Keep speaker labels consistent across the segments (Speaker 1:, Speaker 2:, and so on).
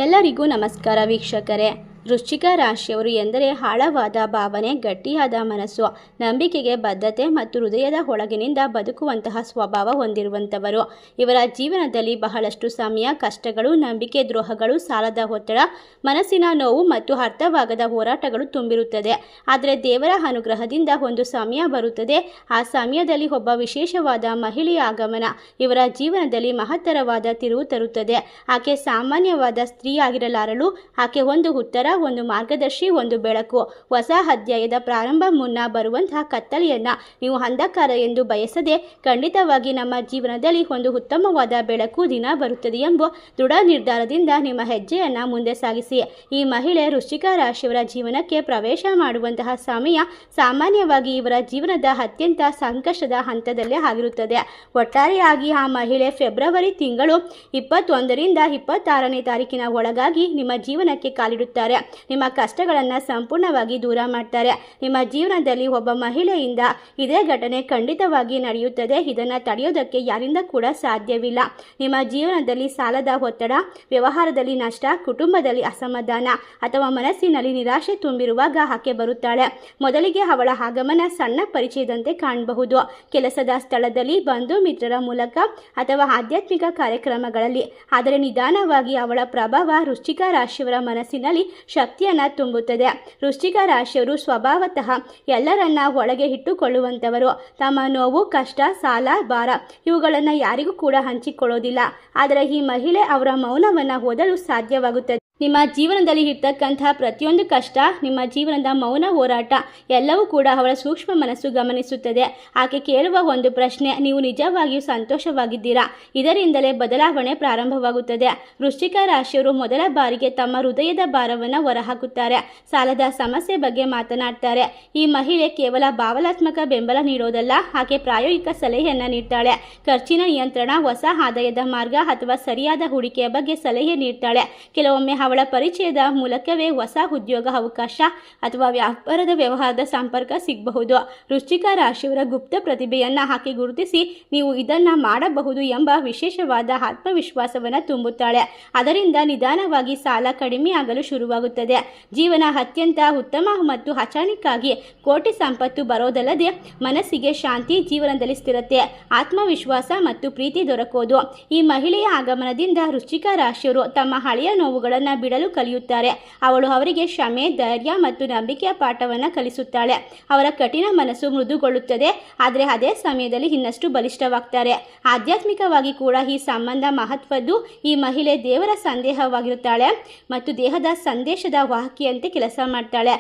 Speaker 1: ಎಲ್ಲರಿಗೂ ನಮಸ್ಕಾರ ವೀಕ್ಷಕರೇ. ವೃಶ್ಚಿಕ ರಾಶಿಯವರು ಎಂದರೆ ಆಳವಾದ ಭಾವನೆ, ಗಟ್ಟಿಯಾದ ಮನಸ್ಸು, ನಂಬಿಕೆಗೆ ಬದ್ಧತೆ ಮತ್ತು ಹೃದಯದ ಒಳಗಿನಿಂದ ಬದುಕುವಂತಹ ಸ್ವಭಾವ ಹೊಂದಿರುವಂಥವರು. ಇವರ ಜೀವನದಲ್ಲಿ ಬಹಳಷ್ಟು ಸಮಯ ಕಷ್ಟಗಳು, ನಂಬಿಕೆ ದ್ರೋಹಗಳು, ಸಾಲದ ಒತ್ತಡ, ಮನಸ್ಸಿನ ನೋವು ಮತ್ತು ಅರ್ಥವಾಗದ ಹೋರಾಟಗಳು ತುಂಬಿರುತ್ತದೆ. ಆದರೆ ದೇವರ ಅನುಗ್ರಹದಿಂದ ಒಂದು ಸಮಯ ಬರುತ್ತದೆ. ಆ ಸಮಯದಲ್ಲಿ ಒಬ್ಬ ವಿಶೇಷವಾದ ಮಹಿಳೆಯ ಆಗಮನ ಇವರ ಜೀವನದಲ್ಲಿ ಮಹತ್ತರವಾದ ತಿರುವು ತರುತ್ತದೆ. ಆಕೆ ಸಾಮಾನ್ಯವಾದ ಸ್ತ್ರೀ ಆಗಿರಲಾರಳು. ಆಕೆ ಒಂದು ಉತ್ತರ, ಒಂದು ಮಾರ್ಗದರ್ಶಿ, ಒಂದು ಬೆಳಕು. ಹೊಸ ಅಧ್ಯಾಯದ ಪ್ರಾರಂಭ ಮುನ್ನ ಬರುವಂತಹ ಕತ್ತಲೆಯನ್ನ ನೀವು ಅಂಧಕಾರ ಎಂದು ಬಯಸದೆ, ಖಂಡಿತವಾಗಿ ನಮ್ಮ ಜೀವನದಲ್ಲಿ ಒಂದು ಉತ್ತಮವಾದ ಬೆಳಕು ದಿನ ಬರುತ್ತದೆ ಎಂಬ ದೃಢ ನಿರ್ಧಾರದಿಂದ ನಿಮ್ಮ ಹೆಜ್ಜೆಯನ್ನ ಮುಂದೆ ಸಾಗಿಸಿ. ಈ ಮಹಿಳೆ ವೃಶ್ಚಿಕ ರಾಶಿಯವರ ಜೀವನಕ್ಕೆ ಪ್ರವೇಶ ಮಾಡುವಂತಹ ಸಮಯ ಸಾಮಾನ್ಯವಾಗಿ ಇವರ ಜೀವನದ ಅತ್ಯಂತ ಸಂಕಷ್ಟದ ಹಂತದಲ್ಲೇ ಆಗಿರುತ್ತದೆ. ಒಟ್ಟಾರೆಯಾಗಿ ಆ ಮಹಿಳೆ ಫೆಬ್ರವರಿ ತಿಂಗಳು 21ರಿಂದ 26ನೇ ತಾರೀಕಿನ ಒಳಗಾಗಿ ನಿಮ್ಮ ಜೀವನಕ್ಕೆ ಕಾಲಿಡುತ್ತಾರೆ. ನಿಮ್ಮ ಕಷ್ಟಗಳನ್ನು ಸಂಪೂರ್ಣವಾಗಿ ದೂರ ಮಾಡ್ತಾರೆ. ನಿಮ್ಮ ಜೀವನದಲ್ಲಿ ಒಬ್ಬ ಮಹಿಳೆಯಿಂದ ಇದೇ ಘಟನೆ ಖಂಡಿತವಾಗಿ ನಡೆಯುತ್ತದೆ. ಇದನ್ನು ತಡೆಯೋದಕ್ಕೆ ಯಾರಿಂದ ಕೂಡ ಸಾಧ್ಯವಿಲ್ಲ. ನಿಮ್ಮ ಜೀವನದಲ್ಲಿ ಸಾಲದ ಒತ್ತಡ, ವ್ಯವಹಾರದಲ್ಲಿ ನಷ್ಟ, ಕುಟುಂಬದಲ್ಲಿ ಅಸಮಾಧಾನ ಅಥವಾ ಮನಸ್ಸಿನಲ್ಲಿ ನಿರಾಶೆ ತುಂಬಿರುವಾಗ ಆಕೆ ಬರುತ್ತಾಳೆ. ಮೊದಲಿಗೆ ಅವಳ ಆಗಮನ ಸಣ್ಣ ಪರಿಚಯದಂತೆ ಕಾಣಬಹುದು. ಕೆಲಸದ ಸ್ಥಳದಲ್ಲಿ, ಬಂಧು ಮಿತ್ರರ ಮೂಲಕ ಅಥವಾ ಆಧ್ಯಾತ್ಮಿಕ ಕಾರ್ಯಕ್ರಮಗಳಲ್ಲಿ. ಆದರೆ ನಿಧಾನವಾಗಿ ಅವಳ ಪ್ರಭಾವ ವೃಶ್ಚಿಕ ರಾಶಿಯವರ ಮನಸ್ಸಿನಲ್ಲಿ ಶಕ್ತಿಯನ್ನು ತುಂಬುತ್ತದೆ. ವೃಶ್ಚಿಕ ರಾಶಿಯವರು ಸ್ವಭಾವತಃ ಎಲ್ಲರನ್ನ ಒಳಗೆ ಇಟ್ಟುಕೊಳ್ಳುವಂಥವರು. ತಮ್ಮ ನೋವು, ಕಷ್ಟ, ಸಾಲ, ಭಾರ ಇವುಗಳನ್ನು ಯಾರಿಗೂ ಕೂಡ ಹಂಚಿಕೊಳ್ಳೋದಿಲ್ಲ. ಆದರೆ ಈ ಮಹಿಳೆ ಅವರ ಮೌನವನ್ನು ಓದಲು ಸಾಧ್ಯವಾಗುತ್ತದೆ. ನಿಮ್ಮ ಜೀವನದಲ್ಲಿ ಇರ್ತಕ್ಕಂತಹ ಪ್ರತಿಯೊಂದು ಕಷ್ಟ, ನಿಮ್ಮ ಜೀವನದ ಮೌನ ಹೋರಾಟ ಎಲ್ಲವೂ ಕೂಡ ಅವಳ ಸೂಕ್ಷ್ಮ ಮನಸ್ಸು ಗಮನಿಸುತ್ತದೆ. ಆಕೆ ಕೇಳುವ ಒಂದು ಪ್ರಶ್ನೆ, ನೀವು ನಿಜವಾಗಿಯೂ ಸಂತೋಷವಾಗಿದ್ದೀರಾ? ಇದರಿಂದಲೇ ಬದಲಾವಣೆ ಪ್ರಾರಂಭವಾಗುತ್ತದೆ. ವೃಶ್ಚಿಕ ರಾಶಿಯವರು ಮೊದಲ ಬಾರಿಗೆ ತಮ್ಮ ಹೃದಯದ ಭಾರವನ್ನು ಹೊರಹಾಕುತ್ತಾರೆ. ಸಾಲದ ಸಮಸ್ಯೆ ಬಗ್ಗೆ ಮಾತನಾಡ್ತಾರೆ. ಈ ಮಹಿಳೆ ಕೇವಲ ಭಾವನಾತ್ಮಕ ಬೆಂಬಲ ನೀಡೋದಲ್ಲ, ಆಕೆ ಪ್ರಾಯೋಗಿಕ ಸಲಹೆಯನ್ನು ನೀಡ್ತಾಳೆ. ಖರ್ಚಿನ ನಿಯಂತ್ರಣ, ಹೊಸ ಆದಾಯದ ಮಾರ್ಗ ಅಥವಾ ಸರಿಯಾದ ಹೂಡಿಕೆಯ ಬಗ್ಗೆ ಸಲಹೆ ನೀಡ್ತಾಳೆ. ಕೆಲವೊಮ್ಮೆ ಅವಳ ಪರಿಚಯದ ಮೂಲಕವೇ ಹೊಸ ಉದ್ಯೋಗ ಅವಕಾಶ ಅಥವಾ ವ್ಯಾಪಾರದ ವ್ಯವಹಾರದ ಸಂಪರ್ಕ ಸಿಗಬಹುದು. ವೃಶ್ಚಿಕ ರಾಶಿಯವರ ಗುಪ್ತ ಪ್ರತಿಭೆಯನ್ನು ಆಕೆ ಗುರುತಿಸಿ ನೀವು ಇದನ್ನು ಮಾಡಬಹುದು ಎಂಬ ವಿಶೇಷವಾದ ಆತ್ಮವಿಶ್ವಾಸವನ್ನು ತುಂಬುತ್ತಾಳೆ. ಅದರಿಂದ ನಿಧಾನವಾಗಿ ಸಾಲ ಕಡಿಮೆಯಾಗಲು ಶುರುವಾಗುತ್ತದೆ. ಜೀವನ ಅತ್ಯಂತ ಉತ್ತಮ ಮತ್ತು ಅಚಾನಕ್ಕಾಗಿ ಕೋಟಿ ಸಂಪತ್ತು ಬರೋದಲ್ಲದೆ ಮನಸ್ಸಿಗೆ ಶಾಂತಿ, ಜೀವನದಲ್ಲಿ ಸ್ಥಿರತೆ, ಆತ್ಮವಿಶ್ವಾಸ ಮತ್ತು ಪ್ರೀತಿ ದೊರಕೋದು. ಈ ಮಹಿಳೆಯ ಆಗಮನದಿಂದ ವೃಶ್ಚಿಕ ರಾಶಿಯವರು ತಮ್ಮ ಹಳೆಯ ನೋವುಗಳನ್ನು ಬಿಡಲು ಕಲಿಯುತ್ತಾರೆ. ಅವಳು ಅವರಿಗೆ ಕ್ಷಮೆ, ಧೈರ್ಯ ಮತ್ತು ನಂಬಿಕೆಯ ಪಾಠವನ್ನು ಕಲಿಸುತ್ತಾಳೆ. ಅವರ ಕಠಿಣ ಮನಸ್ಸು ಮೃದುಗೊಳ್ಳುತ್ತದೆ, ಆದರೆ ಅದೇ ಸಮಯದಲ್ಲಿ ಇನ್ನಷ್ಟು ಬಲಿಷ್ಠವಾಗ್ತಾರೆ. ಆಧ್ಯಾತ್ಮಿಕವಾಗಿ ಕೂಡ ಈ ಸಂಬಂಧ ಮಹತ್ವದ್ದು. ಈ ಮಹಿಳೆ ದೇವರ ಸಂದೇಹವಾಗಿರುತ್ತಾಳೆ ಮತ್ತು ದೇಹದ ಸಂದೇಶದ ವಾಹಕಿಯಂತೆ ಕೆಲಸ ಮಾಡ್ತಾಳೆ.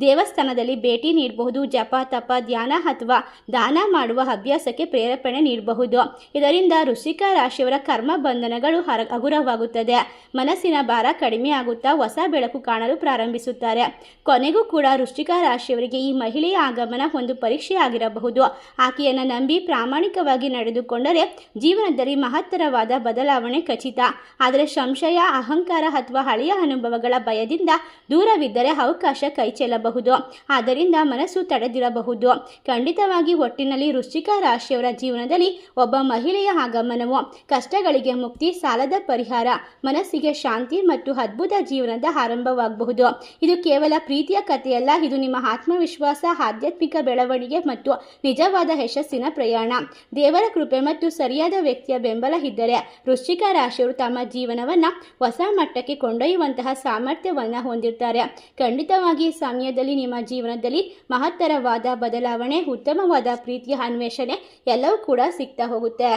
Speaker 1: ದೇವಸ್ಥಾನದಲ್ಲಿ ಭೇಟಿ ನೀಡಬಹುದು, ಜಪ, ತಪ, ಧ್ಯಾನ ಅಥವಾ ದಾನ ಮಾಡುವ ಅಭ್ಯಾಸಕ್ಕೆ ಪ್ರೇರೇಪಣೆ ನೀಡಬಹುದು. ಇದರಿಂದ ವೃಶ್ಚಿಕ ರಾಶಿಯವರ ಕರ್ಮ ಬಂಧನಗಳು ಹಗುರವಾಗುತ್ತದೆ. ಮನಸ್ಸಿನ ಭಾರ ಕಡಿಮೆ ಆಗುತ್ತಾ ಹೊಸ ಬೆಳಕು ಕಾಣಲು ಪ್ರಾರಂಭಿಸುತ್ತಾರೆ. ಕೊನೆಗೂ ಕೂಡ ವೃಶ್ಚಿಕ ರಾಶಿಯವರಿಗೆ ಈ ಮಹಿಳೆಯ ಆಗಮನ ಒಂದು ಪರೀಕ್ಷೆ ಆಗಿರಬಹುದು. ಆಕೆಯನ್ನು ನಂಬಿ ಪ್ರಾಮಾಣಿಕವಾಗಿ ನಡೆದುಕೊಂಡರೆ ಜೀವನದಲ್ಲಿ ಮಹತ್ತರವಾದ ಬದಲಾವಣೆ ಖಚಿತ. ಆದರೆ ಸಂಶಯ, ಅಹಂಕಾರ ಅಥವಾ ಹಳೆಯ ಅನುಭವಗಳ ಭಯದಿಂದ ದೂರವಿದ್ದರೆ ಅವಕಾಶ ಕೈಚೆಲ್ಲಬಹುದು. ಆದ್ದರಿಂದ ಮನಸ್ಸು ತಡೆದಿರಬಹುದು. ಖಂಡಿತವಾಗಿ ಒಟ್ಟಿನಲ್ಲಿ ವೃಶ್ಚಿಕ ರಾಶಿಯವರ ಜೀವನದಲ್ಲಿ ಒಬ್ಬ ಮಹಿಳೆಯ ಆಗಮನವು ಕಷ್ಟಗಳಿಗೆ ಮುಕ್ತಿ, ಸಾಲದ ಪರಿಹಾರ, ಮನಸ್ಸಿಗೆ ಶಾಂತಿ ಮತ್ತು ಅದ್ಭುತ ಜೀವನದ ಆರಂಭವಾಗಬಹುದು. ಇದು ಕೇವಲ ಪ್ರೀತಿಯ ಕಥೆಯಲ್ಲ, ಇದು ನಿಮ್ಮ ಆತ್ಮವಿಶ್ವಾಸ, ಆಧ್ಯಾತ್ಮಿಕ ಬೆಳವಣಿಗೆ ಮತ್ತು ನಿಜವಾದ ಯಶಸ್ಸಿನ ಪ್ರಯಾಣ. ದೇವರ ಕೃಪೆ ಮತ್ತು ಸರಿಯಾದ ವ್ಯಕ್ತಿಯ ಬೆಂಬಲ ಇದ್ದರೆ ವೃಶ್ಚಿಕ ರಾಶಿಯವರು ತಮ್ಮ ಜೀವನವನ್ನು ಹೊಸ ಮಟ್ಟಕ್ಕೆ ಕೊಂಡೊಯ್ಯುವಂತಹ ಸಾಮರ್ಥ್ಯವನ್ನು ಹೊಂದಿರ್ತಾರೆ. ಖಂಡಿತವಾಗಿ ಸಮಯದಲ್ಲಿ ನಿಮ್ಮ ಜೀವನದಲ್ಲಿ ಮಹತ್ತರವಾದ ಬದಲಾವಣೆ, ಉತ್ತಮವಾದ ಪ್ರೀತಿಯ ಅನ್ವೇಷಣೆ ಎಲ್ಲವೂ ಕೂಡ ಸಿಗ್ತಾ ಹೋಗುತ್ತೆ.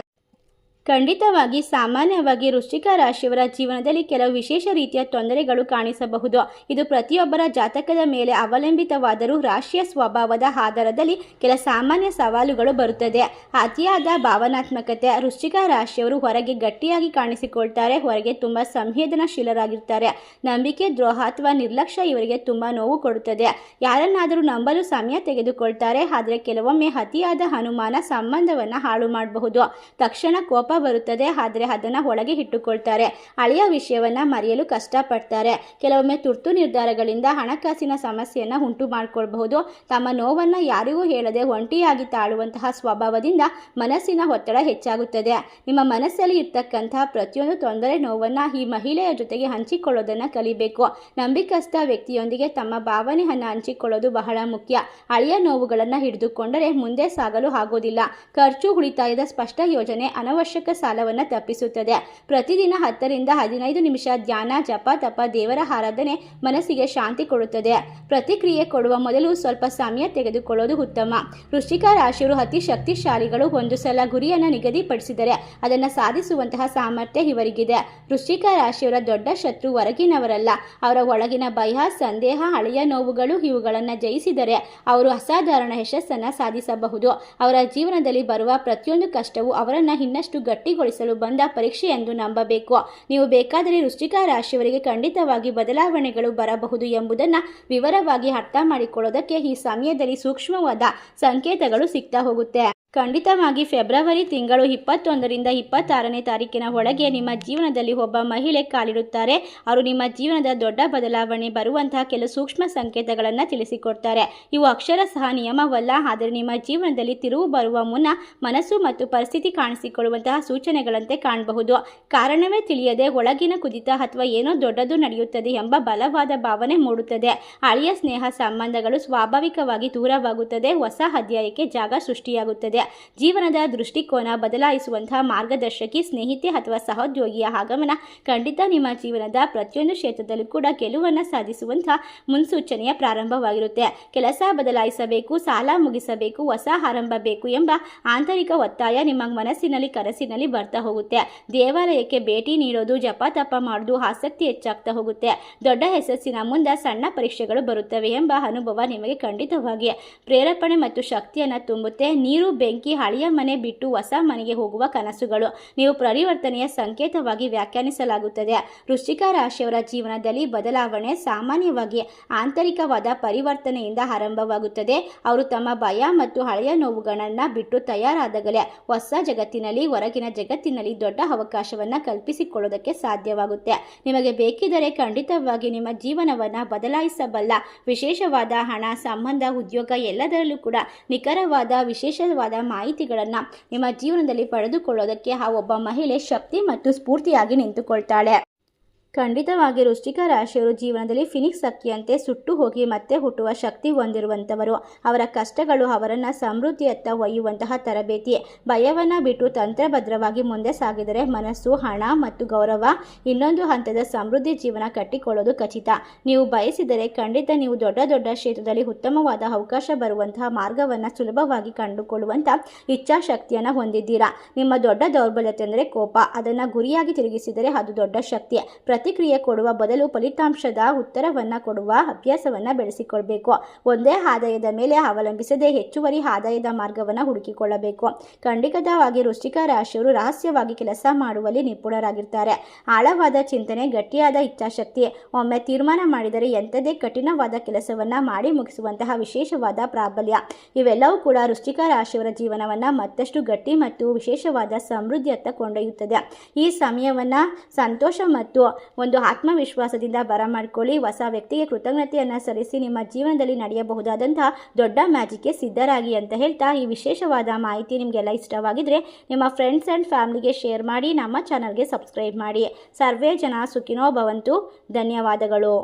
Speaker 1: ಖಂಡಿತವಾಗಿ ಸಾಮಾನ್ಯವಾಗಿ ವೃಶ್ಚಿಕ ರಾಶಿಯವರ ಜೀವನದಲ್ಲಿ ಕೆಲವು ವಿಶೇಷ ರೀತಿಯ ತೊಂದರೆಗಳು ಕಾಣಿಸಬಹುದು. ಇದು ಪ್ರತಿಯೊಬ್ಬರ ಜಾತಕದ ಮೇಲೆ ಅವಲಂಬಿತವಾದರೂ ರಾಶಿಯ ಸ್ವಭಾವದ ಆಧಾರದಲ್ಲಿ ಕೆಲ ಸಾಮಾನ್ಯ ಸವಾಲುಗಳು ಬರುತ್ತದೆ. ಅತಿಯಾದ ಭಾವನಾತ್ಮಕತೆ. ವೃಶ್ಚಿಕ ರಾಶಿಯವರು ಹೊರಗೆ ಗಟ್ಟಿಯಾಗಿ ಕಾಣಿಸಿಕೊಳ್ತಾರೆ, ಹೊರಗೆ ತುಂಬ ಸಂವೇದನಾಶೀಲರಾಗಿರ್ತಾರೆ. ನಂಬಿಕೆ ದ್ರೋಹ ಅಥವಾ ನಿರ್ಲಕ್ಷ್ಯ ಇವರಿಗೆ ತುಂಬ ನೋವು ಕೊಡುತ್ತದೆ. ಯಾರನ್ನಾದರೂ ನಂಬಲು ಸಮಯ ತೆಗೆದುಕೊಳ್ತಾರೆ, ಆದರೆ ಕೆಲವೊಮ್ಮೆ ಅತಿಯಾದ ಅನುಮಾನ ಸಂಬಂಧವನ್ನು ಹಾಳು ಮಾಡಬಹುದು. ತಕ್ಷಣ ಕೋಪ ಬರುತ್ತದೆ, ಆದರೆ ಅದನ್ನು ಒಳಗೆ ಇಟ್ಟುಕೊಳ್ತಾರೆ. ಹಳೆಯ ವಿಷಯವನ್ನ ಮರೆಯಲು ಕಷ್ಟಪಡ್ತಾರೆ. ಕೆಲವೊಮ್ಮೆ ತುರ್ತು ನಿರ್ಧಾರಗಳಿಂದ ಹಣಕಾಸಿನ ಸಮಸ್ಯೆಯನ್ನು ಉಂಟು ಮಾಡಿಕೊಳ್ಬಹುದು. ತಮ್ಮ ನೋವನ್ನು ಯಾರಿಗೂ ಹೇಳದೆ ಒಂಟಿಯಾಗಿ ತಾಳುವಂತಹ ಸ್ವಭಾವದಿಂದ ಮನಸ್ಸಿನ ಒತ್ತಡ ಹೆಚ್ಚಾಗುತ್ತದೆ. ನಿಮ್ಮ ಮನಸ್ಸಲ್ಲಿ ಇರ್ತಕ್ಕಂತಹ ಪ್ರತಿಯೊಂದು ತೊಂದರೆ ನೋವನ್ನು ಈ ಮಹಿಳೆಯ ಜೊತೆಗೆ ಹಂಚಿಕೊಳ್ಳೋದನ್ನು ಕಲಿಬೇಕು. ನಂಬಿಕಸ್ಥ ವ್ಯಕ್ತಿಯೊಂದಿಗೆ ತಮ್ಮ ಭಾವನೆಯನ್ನು ಹಂಚಿಕೊಳ್ಳೋದು ಬಹಳ ಮುಖ್ಯ. ಹಳೆಯ ನೋವುಗಳನ್ನು ಹಿಡಿದುಕೊಂಡರೆ ಮುಂದೆ ಸಾಗಲು ಆಗೋದಿಲ್ಲ. ಖರ್ಚು ಉಳಿತಾಯದ ಸ್ಪಷ್ಟ ಯೋಜನೆ ಅನವಶ್ಯಕ ಸಾಲವನ್ನು ತಪ್ಪಿಸುತ್ತದೆ. ಪ್ರತಿದಿನ 10 ರಿಂದ 15 ನಿಮಿಷ ಧ್ಯಾನ, ಜಪ, ತಪ, ದೇವರ ಆರಾಧನೆ ಮನಸ್ಸಿಗೆ ಶಾಂತಿ ಕೊಡುತ್ತದೆ. ಪ್ರತಿಕ್ರಿಯೆ ಕೊಡುವ ಮೊದಲು ಸ್ವಲ್ಪ ಸಮಯ ತೆಗೆದುಕೊಳ್ಳೋದು ಉತ್ತಮ. ವೃಶ್ಚಿಕ ರಾಶಿಯವರು ಅತಿ ಶಕ್ತಿಶಾಲಿಗಳು. ಒಂದು ಸಲ ಗುರಿಯನ್ನು ನಿಗದಿಪಡಿಸಿದರೆ ಅದನ್ನು ಸಾಧಿಸುವಂತಹ ಸಾಮರ್ಥ್ಯ ಇವರಿಗಿದೆ. ವೃಶ್ಚಿಕ ರಾಶಿಯವರ ದೊಡ್ಡ ಶತ್ರು ಹೊರಗಿನವರಲ್ಲ, ಅವರ ಒಳಗಿನ ಭಯ, ಸಂದೇಹ, ಹಳೆಯ ನೋವುಗಳು. ಇವುಗಳನ್ನು ಜಯಿಸಿದರೆ ಅವರು ಅಸಾಧಾರಣ ಯಶಸ್ಸನ್ನು ಸಾಧಿಸಬಹುದು. ಅವರ ಜೀವನದಲ್ಲಿ ಬರುವ ಪ್ರತಿಯೊಂದು ಕಷ್ಟವು ಅವರನ್ನು ಇನ್ನಷ್ಟು ಗಟ್ಟಿಗೊಳಿಸಲು ಬಂದ ಪರೀಕ್ಷೆ ಎಂದು ನಂಬಬೇಕು. ನೀವು ಬೇಕಾದರೆ ವೃಶ್ಚಿಕ ರಾಶಿಯವರಿಗೆ ಖಂಡಿತವಾಗಿ ಬದಲಾವಣೆಗಳು ಬರಬಹುದು ಎಂಬುದನ್ನು ವಿವರವಾಗಿ ಅರ್ಥ ಮಾಡಿಕೊಳ್ಳೋದಕ್ಕೆ ಈ ಸಮಯದಲ್ಲಿ ಸೂಕ್ಷ್ಮವಾದ ಸಂಕೇತಗಳು ಸಿಗ್ತಾ ಹೋಗುತ್ತೆ. ಖಂಡಿತವಾಗಿ ಫೆಬ್ರವರಿ ತಿಂಗಳು 21 ರಿಂದ 26ನೇ ತಾರೀಕಿನ ಒಳಗೆ ನಿಮ್ಮ ಜೀವನದಲ್ಲಿ ಒಬ್ಬ ಮಹಿಳೆ ಕಾಲಿಡುತ್ತಾರೆ. ಅವರು ನಿಮ್ಮ ಜೀವನದ ದೊಡ್ಡ ಬದಲಾವಣೆ ಬರುವಂತಹ ಕೆಲವು ಸೂಕ್ಷ್ಮ ಸಂಕೇತಗಳನ್ನು ತಿಳಿಸಿಕೊಡ್ತಾರೆ. ಇವು ಅಕ್ಷರಶಃ ನಿಯಮವಲ್ಲ, ಆದರೆ ನಿಮ್ಮ ಜೀವನದಲ್ಲಿ ತಿರುವು ಬರುವ ಮುನ್ನ ಮನಸ್ಸು ಮತ್ತು ಪರಿಸ್ಥಿತಿ ಕಾಣಿಸಿಕೊಳ್ಳುವಂತಹ ಸೂಚನೆಗಳಂತೆ ಕಾಣಬಹುದು. ಕಾರಣವೇ ತಿಳಿಯದೆ ಒಳಗಿನ ಕುದಿತ ಅಥವಾ ಏನೋ ದೊಡ್ಡದು ನಡೆಯುತ್ತದೆ ಎಂಬ ಬಲವಾದ ಭಾವನೆ ಮೂಡುತ್ತದೆ. ಹಳೆಯ ಸ್ನೇಹ ಸಂಬಂಧಗಳು ಸ್ವಾಭಾವಿಕವಾಗಿ ದೂರವಾಗುತ್ತದೆ. ಹೊಸ ಅಧ್ಯಾಯಕ್ಕೆ ಜಾಗ ಸೃಷ್ಟಿಯಾಗುತ್ತದೆ. ಜೀವನದ ದೃಷ್ಟಿಕೋನ ಬದಲಾಯಿಸುವಂತಹ ಮಾರ್ಗದರ್ಶಕಿ, ಸ್ನೇಹಿತೆ ಅಥವಾ ಸಹೋದ್ಯೋಗಿಯ ಆಗಮನ ಖಂಡಿತ ನಿಮ್ಮ ಜೀವನದ ಪ್ರತಿಯೊಂದು ಕ್ಷೇತ್ರದಲ್ಲೂ ಕೂಡ ಗೆಲುವನ್ನು ಸಾಧಿಸುವಂತಹ ಮುನ್ಸೂಚನೆಯ ಪ್ರಾರಂಭವಾಗಿರುತ್ತೆ. ಕೆಲಸ ಬದಲಾಯಿಸಬೇಕು, ಸಾಲ ಮುಗಿಸಬೇಕು, ಹೊಸ ಆರಂಭ ಬೇಕು ಎಂಬ ಆಂತರಿಕ ಒತ್ತಾಯ ನಿಮ್ಮ ಮನಸ್ಸಿನಲ್ಲಿ, ಕನಸಿನಲ್ಲಿ ಬರ್ತಾ ಹೋಗುತ್ತೆ. ದೇವಾಲಯಕ್ಕೆ ಭೇಟಿ ನೀಡೋದು, ಜಪ ತಪ ಮಾಡೋದು, ಆಸಕ್ತಿ ಹೆಚ್ಚಾಗ್ತಾ ಹೋಗುತ್ತೆ. ದೊಡ್ಡ ಯಶಸ್ಸಿನ ಮುಂದೆ ಸಣ್ಣ ಪರೀಕ್ಷೆಗಳು ಬರುತ್ತವೆ ಎಂಬ ಅನುಭವ ನಿಮಗೆ ಖಂಡಿತವಾಗಿ ಪ್ರೇರೇಪಣೆ ಮತ್ತು ಶಕ್ತಿಯನ್ನು ತುಂಬುತ್ತೆ. ನೀರು, ಬೆಂಕಿ, ಹಳೆಯ ಮನೆ ಬಿಟ್ಟು ಹೊಸ ಮನೆಗೆ ಹೋಗುವ ಕನಸುಗಳು ನೀವು ಪರಿವರ್ತನೆಯ ಸಂಕೇತವಾಗಿ ವ್ಯಾಖ್ಯಾನಿಸಲಾಗುತ್ತದೆ. ವೃಶ್ಚಿಕ ರಾಶಿಯವರ ಜೀವನದಲ್ಲಿ ಬದಲಾವಣೆ ಸಾಮಾನ್ಯವಾಗಿ ಆಂತರಿಕವಾದ ಪರಿವರ್ತನೆಯಿಂದ ಆರಂಭವಾಗುತ್ತದೆ. ಅವರು ತಮ್ಮ ಭಯ ಮತ್ತು ಹಳೆಯ ನೋವುಗಳನ್ನು ಬಿಟ್ಟು ತಯಾರಾದಾಗಲೇ ಹೊಸ ಜಗತ್ತಿನಲ್ಲಿ, ಹೊರಗಿನ ಜಗತ್ತಿನಲ್ಲಿ ದೊಡ್ಡ ಅವಕಾಶವನ್ನು ಕಲ್ಪಿಸಿಕೊಳ್ಳೋದಕ್ಕೆ ಸಾಧ್ಯವಾಗುತ್ತೆ. ನಿಮಗೆ ಬೇಕಿದ್ದರೆ ಖಂಡಿತವಾಗಿ ನಿಮ್ಮ ಜೀವನವನ್ನು ಬದಲಾಯಿಸಬಲ್ಲ ವಿಶೇಷವಾದ ಹಣ, ಸಂಬಂಧ, ಉದ್ಯೋಗ ಎಲ್ಲದರಲ್ಲೂ ಕೂಡ ನಿಖರವಾದ ವಿಶೇಷವಾದ ಮಾಹಿತಿಗಳನ್ನು ನಿಮ್ಮ ಜೀವನದಲ್ಲಿ ಪಡೆದುಕೊಳ್ಳೋದಕ್ಕೆ ಆ ಒಬ್ಬ ಮಹಿಳೆ ಶಕ್ತಿ ಮತ್ತು ಸ್ಫೂರ್ತಿಯಾಗಿ ನಿಂತುಕೊಳ್ತಾಳೆ. ಖಂಡಿತವಾಗಿ ವೃಶ್ಚಿಕ ರಾಶಿಯವರು ಜೀವನದಲ್ಲಿ ಫಿನಿಕ್ಸ್ ಅಕ್ಕಿಯಂತೆ ಸುಟ್ಟು ಹೋಗಿ ಮತ್ತೆ ಹುಟ್ಟುವ ಶಕ್ತಿ ಹೊಂದಿರುವಂಥವರು. ಅವರ ಕಷ್ಟಗಳು ಅವರನ್ನು ಸಮೃದ್ಧಿಯತ್ತ ಒಯ್ಯುವಂತಹ ತರಬೇತಿ. ಭಯವನ್ನು ಬಿಟ್ಟು ತಂತ್ರಭದ್ರವಾಗಿ ಮುಂದೆ ಸಾಗಿದರೆ ಮನಸ್ಸು, ಹಣ ಮತ್ತು ಗೌರವ ಇನ್ನೊಂದು ಹಂತದ ಸಮೃದ್ಧಿ ಜೀವನ ಕಟ್ಟಿಕೊಳ್ಳೋದು ಖಚಿತ. ನೀವು ಬಯಸಿದರೆ ಖಂಡಿತ ನೀವು ದೊಡ್ಡ ದೊಡ್ಡ ಕ್ಷೇತ್ರದಲ್ಲಿ ಉತ್ತಮವಾದ ಅವಕಾಶ ಬರುವಂತಹ ಮಾರ್ಗವನ್ನು ಸುಲಭವಾಗಿ ಕಂಡುಕೊಳ್ಳುವಂಥ ಇಚ್ಛಾಶಕ್ತಿಯನ್ನು ಹೊಂದಿದ್ದೀರಾ. ನಿಮ್ಮ ದೊಡ್ಡ ದೌರ್ಬಲ್ಯತೆ ಅಂದರೆ ಕೋಪ. ಅದನ್ನು ಗುರಿಯಾಗಿ ತಿರುಗಿಸಿದರೆ ಅದು ದೊಡ್ಡ ಶಕ್ತಿ. ಪ್ರತಿಕ್ರಿಯೆ ಕೊಡುವ ಬದಲು ಫಲಿತಾಂಶದ ಉತ್ತರವನ್ನು ಕೊಡುವ ಅಭ್ಯಾಸವನ್ನು ಬೆಳೆಸಿಕೊಳ್ಬೇಕು. ಒಂದೇ ಆದಾಯದ ಮೇಲೆ ಅವಲಂಬಿಸದೆ ಹೆಚ್ಚುವರಿ ಆದಾಯದ ಮಾರ್ಗವನ್ನು ಹುಡುಕಿಕೊಳ್ಳಬೇಕು. ಖಂಡಿತವಾಗಿ ವೃಶ್ಚಿಕ ರಾಶಿಯವರು ರಹಸ್ಯವಾಗಿ ಕೆಲಸ ಮಾಡುವಲ್ಲಿ ನಿಪುಣರಾಗಿರ್ತಾರೆ. ಆಳವಾದ ಚಿಂತನೆ, ಗಟ್ಟಿಯಾದ ಇಚ್ಛಾಶಕ್ತಿ. ಒಮ್ಮೆ ತೀರ್ಮಾನ ಮಾಡಿದರೆ ಎಂಥದೇ ಕಠಿಣವಾದ ಕೆಲಸವನ್ನು ಮಾಡಿ ಮುಗಿಸುವಂತಹ ವಿಶೇಷವಾದ ಪ್ರಾಬಲ್ಯ. ಇವೆಲ್ಲವೂ ಕೂಡ ವೃಶ್ಚಿಕ ರಾಶಿಯವರ ಜೀವನವನ್ನು ಮತ್ತಷ್ಟು ಗಟ್ಟಿ ಮತ್ತು ವಿಶೇಷವಾದ ಸಮೃದ್ಧಿಯತ್ತ ಕೊಂಡೊಯ್ಯುತ್ತದೆ. ಈ ಸಮಯವನ್ನು ಸಂತೋಷ ಮತ್ತು ಒಂದು ಆತ್ಮವಿಶ್ವಾಸದಿಂದ ಬರಮಾಡಿಕೊಳ್ಳಿ. ಹೊಸ ವ್ಯಕ್ತಿಗೆ ಕೃತಜ್ಞತೆಯನ್ನು ಸಲ್ಲಿಸಿ ನಿಮ್ಮ ಜೀವನದಲ್ಲಿ ನಡೆಯಬಹುದಾದಂತಹ ದೊಡ್ಡ ಮ್ಯಾಜಿಕ್ಗೆ ಸಿದ್ಧರಾಗಿ ಅಂತ ಹೇಳ್ತಾ, ಈ ವಿಶೇಷವಾದ ಮಾಹಿತಿ ನಿಮಗೆಲ್ಲ ಇಷ್ಟವಾಗಿದ್ದರೆ ನಿಮ್ಮ ಫ್ರೆಂಡ್ಸ್ ಆ್ಯಂಡ್ ಫ್ಯಾಮಿಲಿಗೆ ಶೇರ್ ಮಾಡಿ. ನಮ್ಮ ಚಾನಲ್ಗೆ ಸಬ್ಸ್ಕ್ರೈಬ್ ಮಾಡಿ. ಸರ್ವೇ ಜನ ಸುಖಿನೋ ಭವಂತು. ಧನ್ಯವಾದಗಳು.